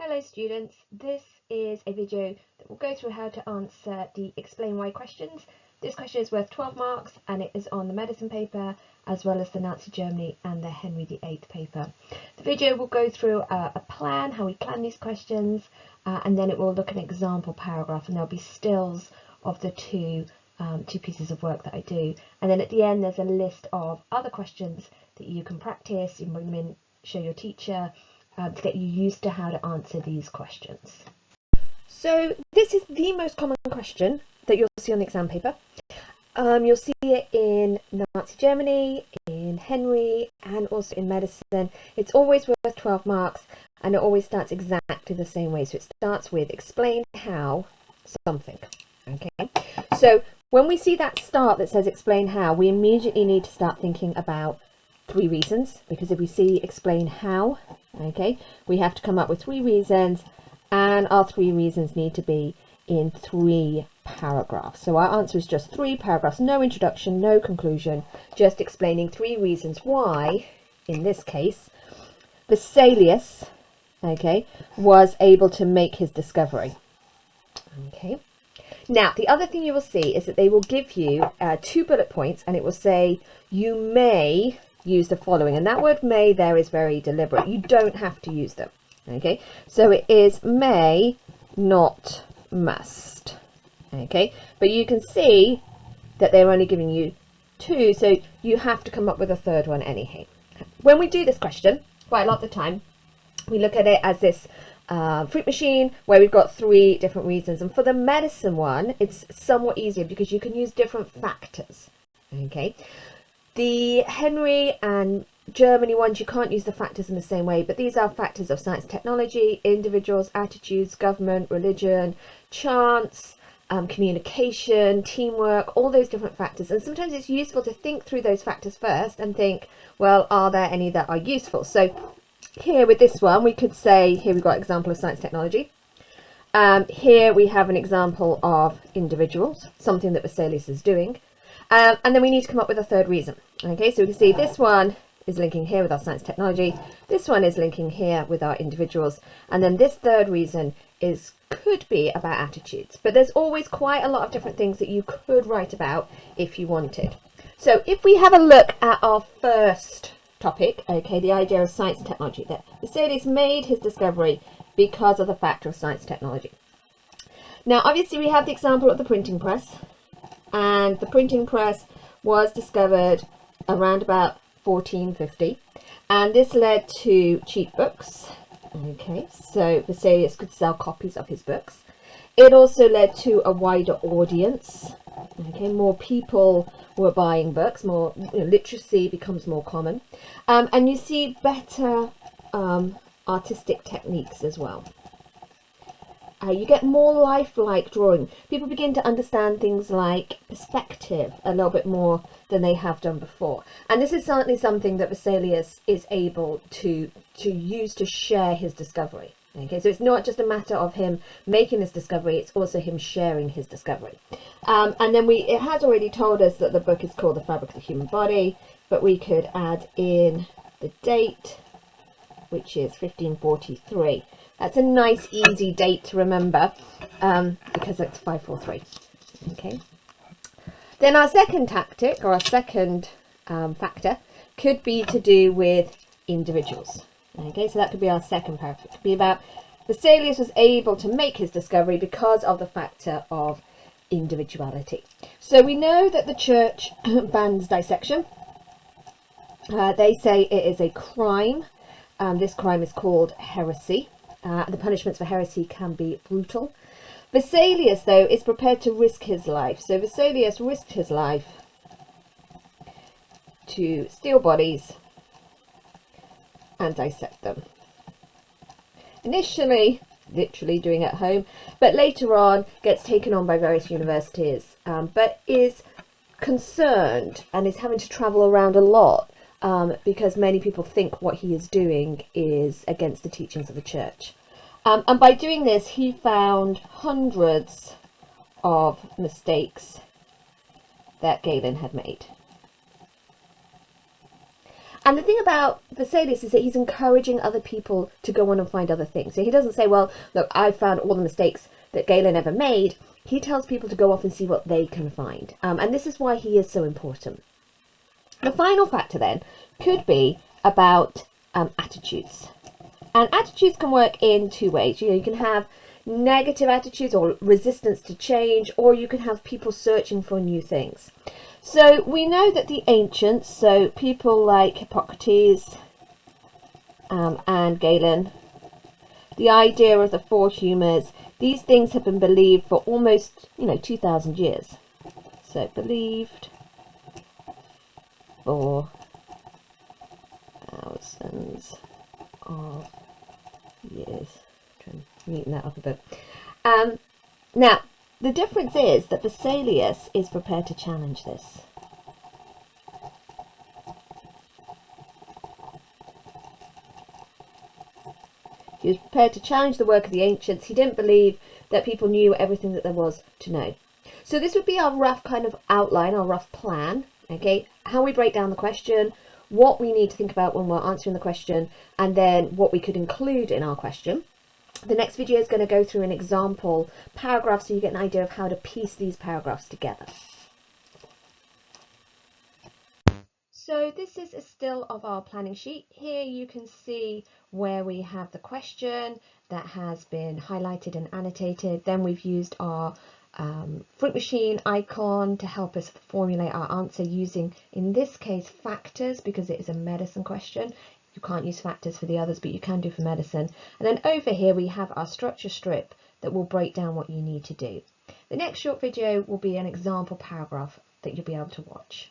Hello students, this is a video that will go through how to answer the explain why questions. This question is worth 12 marks and it is on the medicine paper as well as the Nazi Germany and the Henry VIII paper. The video will go through a plan, how we plan these questions, and then it will look at an example paragraph and there'll be stills of the two pieces of work that I do. And then at the end there's a list of other questions that you can practice, you can bring them in, show your teacher, to get you used to how to answer these questions. So this is the most common question that you'll see on the exam paper. You'll see it in Nazi Germany, in Henry, and also in medicine. It's always worth 12 marks and it always starts exactly the same way. So it starts with explain how something. Okay, so when we see that start that says explain how, we immediately need to start thinking about 3 reasons, because if we see explain how, okay, we have to come up with 3 reasons, and our 3 reasons need to be in 3 paragraphs. So our answer is just 3 paragraphs, no introduction, no conclusion, just explaining 3 reasons why, in this case, Vesalius, okay, was able to make his discovery. Okay. Now, the other thing you will see is that they will give you 2 bullet points, and it will say you may use the following, and that word may there is very deliberate. You don't have to use them. Okay, so it is may, not must. Okay, but you can see that they're only giving you 2, so you have to come up with a 3rd one anyhow. When we do this question, quite a lot of the time we look at it as this fruit machine where we've got 3 different reasons, and for the medicine one it's somewhat easier because you can use different factors. Okay, the Henry and Germany ones, you can't use the factors in the same way, but these are factors of science, technology, individuals, attitudes, government, religion, chance, communication, teamwork, all those different factors. And sometimes it's useful to think through those factors first and think, well, are there any that are useful? So here with this one, we could say, here we've got example of science, technology. Here we have an example of individuals, something that Vesalius is doing. And then we need to come up with a 3rd reason. Okay, so we can see this one is linking here with our science technology. This one is linking here with our individuals. And then this 3rd reason could be about attitudes. But there's always quite a lot of different things that you could write about if you wanted. So if we have a look at our first topic, okay, the idea of science and technology, that Vesalius made his discovery because of the factor of science and technology. Now, obviously, we have the example of the printing press. And the printing press was discovered around about 1450, and this led to cheap books. Okay, so Vesalius could sell copies of his books. It also led to a wider audience. Okay, more people were buying books, more literacy becomes more common, and you see better artistic techniques as well. You get more lifelike drawing. People begin to understand things like perspective a little bit more than they have done before. And this is certainly something that Vesalius is able to use to share his discovery. Okay, so it's not just a matter of him making this discovery, it's also him sharing his discovery. And then it has already told us that the book is called The Fabric of the Human Body, but we could add in the date, which is 1543. That's a nice, easy date to remember because it's 543. Okay. Then our second tactic, or our second factor, could be to do with individuals. Okay, so that could be our second paragraph. It could be about Vesalius was able to make his discovery because of the factor of individuality. So we know that the church bans dissection. They say it is a crime. This crime is called heresy. The punishments for heresy can be brutal. Vesalius, though, is prepared to risk his life. So Vesalius risked his life to steal bodies and dissect them. Initially, literally doing it at home, but later on gets taken on by various universities, but is concerned and is having to travel around a lot. Because many people think what he is doing is against the teachings of the church. And by doing this, he found hundreds of mistakes that Galen had made. And the thing about Vesalius is that he's encouraging other people to go on and find other things. So he doesn't say, well, look, I've found all the mistakes that Galen ever made. He tells people to go off and see what they can find. And this is why he is so important. The final factor then could be about attitudes. And attitudes can work in two ways. You can have negative attitudes or resistance to change, or you can have people searching for new things. So we know that the ancients, so people like Hippocrates and Galen, the idea of the four humours, these things have been believed for almost 2,000 years. So believed for thousands of years. Trying to neaten that up a bit. Now, the difference is that Vesalius is prepared to challenge this. He was prepared to challenge the work of the ancients. He didn't believe that people knew everything that there was to know. So this would be our rough kind of outline, our rough plan, okay? How we break down the question, what we need to think about when we're answering the question, and then what we could include in our question. The next video is going to go through an example paragraph so you get an idea of how to piece these paragraphs together. So this is a still of our planning sheet. Here you can see where we have the question that has been highlighted and annotated. Then we've used our fruit machine icon to help us formulate our answer using, in this case, factors, because it is a medicine question. You can't use factors for the others, but you can do for medicine. And then over here we have our structure strip that will break down what you need to do. The next short video will be an example paragraph that you'll be able to watch.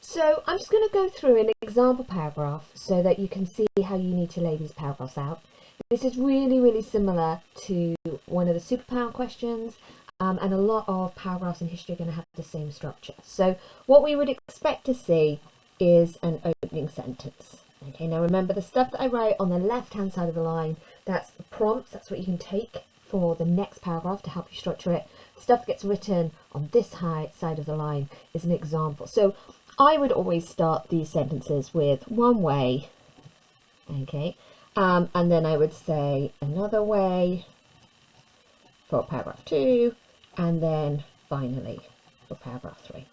So I'm just going to go through an example paragraph so that you can see how you need to lay these paragraphs out. This is really, really similar to one of the superpower questions, and a lot of paragraphs in history are going to have the same structure. So what we would expect to see is an opening sentence. Okay, now remember the stuff that I write on the left hand side of the line, that's the prompts, that's what you can take for the next paragraph to help you structure it. Stuff that gets written on this side of the line is an example. So I would always start these sentences with one way, okay, and then I would say another way for paragraph 2, and then finally for paragraph 3.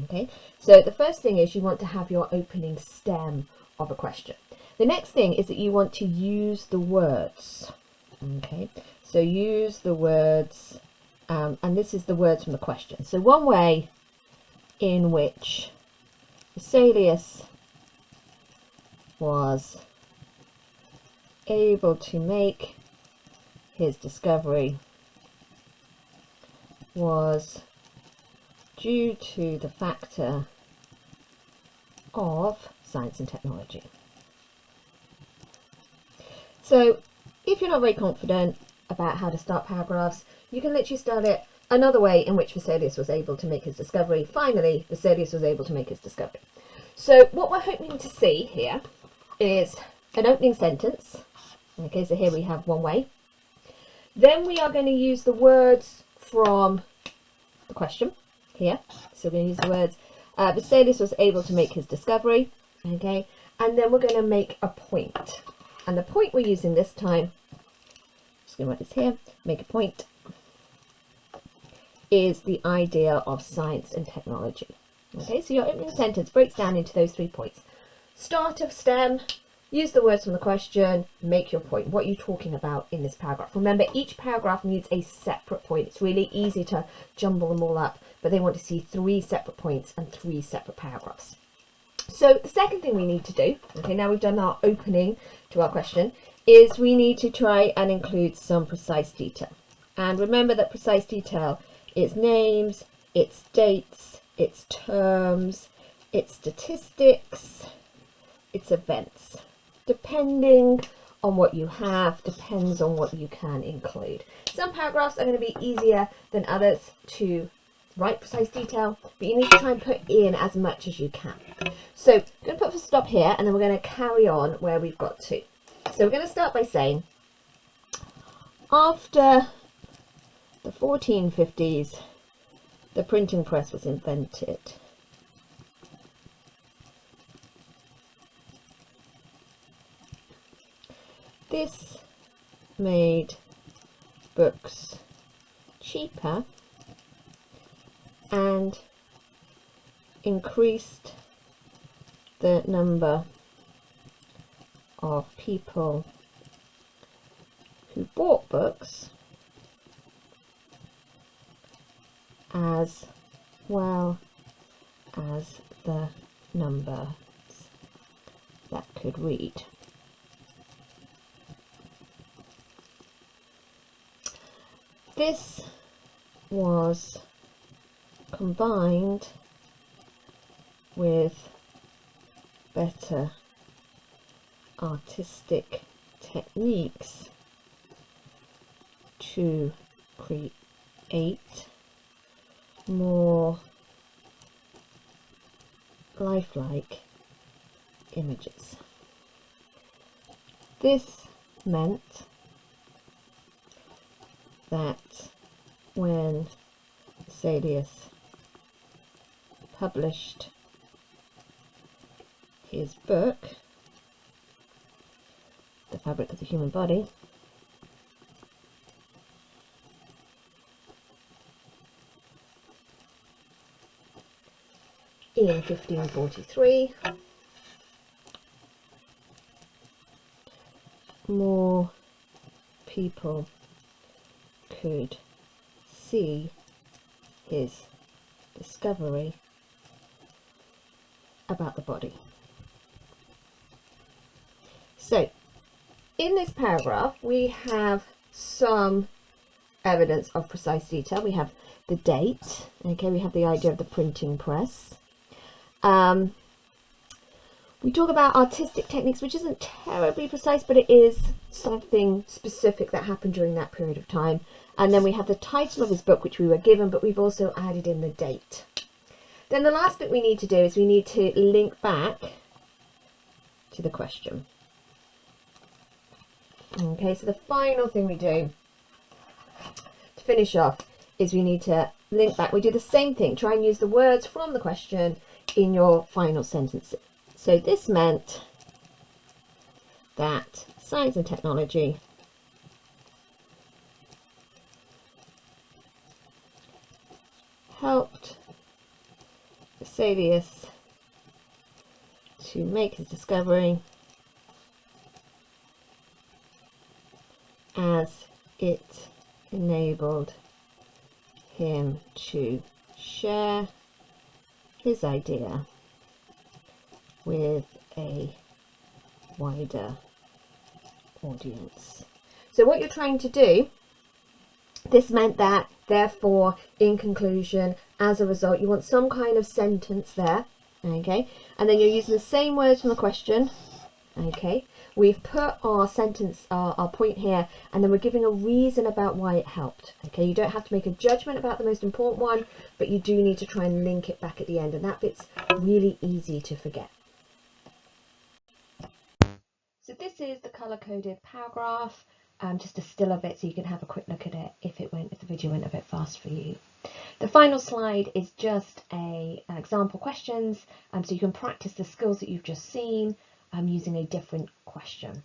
Okay, so the first thing is you want to have your opening stem of a question. The next thing is that you want to use the words. Okay, so use the words, and this is the words from the question. So one way in which Vesalius was able to make his discovery was due to the factor of science and technology. So if you're not very confident about how to start paragraphs, you can literally start it another way in which Vesalius was able to make his discovery. Finally, Vesalius was able to make his discovery. So what we're hoping to see here is an opening sentence. Okay, so here we have one way. Then we are going to use the words from the question here. So we're going to use the words, Vesalius was able to make his discovery. Okay, and then we're going to make a point. And the point we're using this time, just going to write this here, make a point, is the idea of science and technology. Okay, so your opening sentence breaks down into those 3 points. Start of stem, use the words from the question, make your point. What are you talking about in this paragraph? Remember, each paragraph needs a separate point. It's really easy to jumble them all up, but they want to see 3 separate points and 3 separate paragraphs. So the second thing we need to do, okay, now we've done our opening to our question, is we need to try and include some precise detail. And remember that precise detail is names, it's dates, it's terms, it's statistics, it's events. Depending on what you have, depends on what you can include. Some paragraphs are going to be easier than others to write precise detail, but you need to try and put in as much as you can. So I'm going to put a stop here, and then we're going to carry on where we've got to. So we're going to start by saying, after the 1450s, the printing press was invented. This made books cheaper and increased the number of people who bought books, as well as the numbers that could read. This was combined with better artistic techniques to create more lifelike images. This meant that when Vesalius published his book, The Fabric of the Human Body, in 1543, more people could see his discovery about the body. So, in this paragraph, we have some evidence of precise detail. We have the date, okay, we have the idea of the printing press. We talk about artistic techniques, which isn't terribly precise, but it is something specific that happened during that period of time. And then we have the title of his book, which we were given, but we've also added in the date. Then the last bit we need to do is we need to link back to the question. Okay, so the final thing we do to finish off is we need to link back. We do the same thing, try and use the words from the question in your final sentence. So this meant that science and technology helped Vesalius to make his discovery, as it enabled him to share his idea with a wider audience. So what you're trying to do, this meant that, therefore, in conclusion, as a result, you want some kind of sentence there, okay, and then you're using the same words from the question, okay. We've put our sentence, our point here, and then we're giving a reason about why it helped. Okay, you don't have to make a judgment about the most important one, but you do need to try and link it back at the end, and that bit's really easy to forget. So this is the colour-coded paragraph, just a still of it so you can have a quick look at it if the video went a bit fast for you. The final slide is just an example questions, so you can practice the skills that you've just seen using a different question.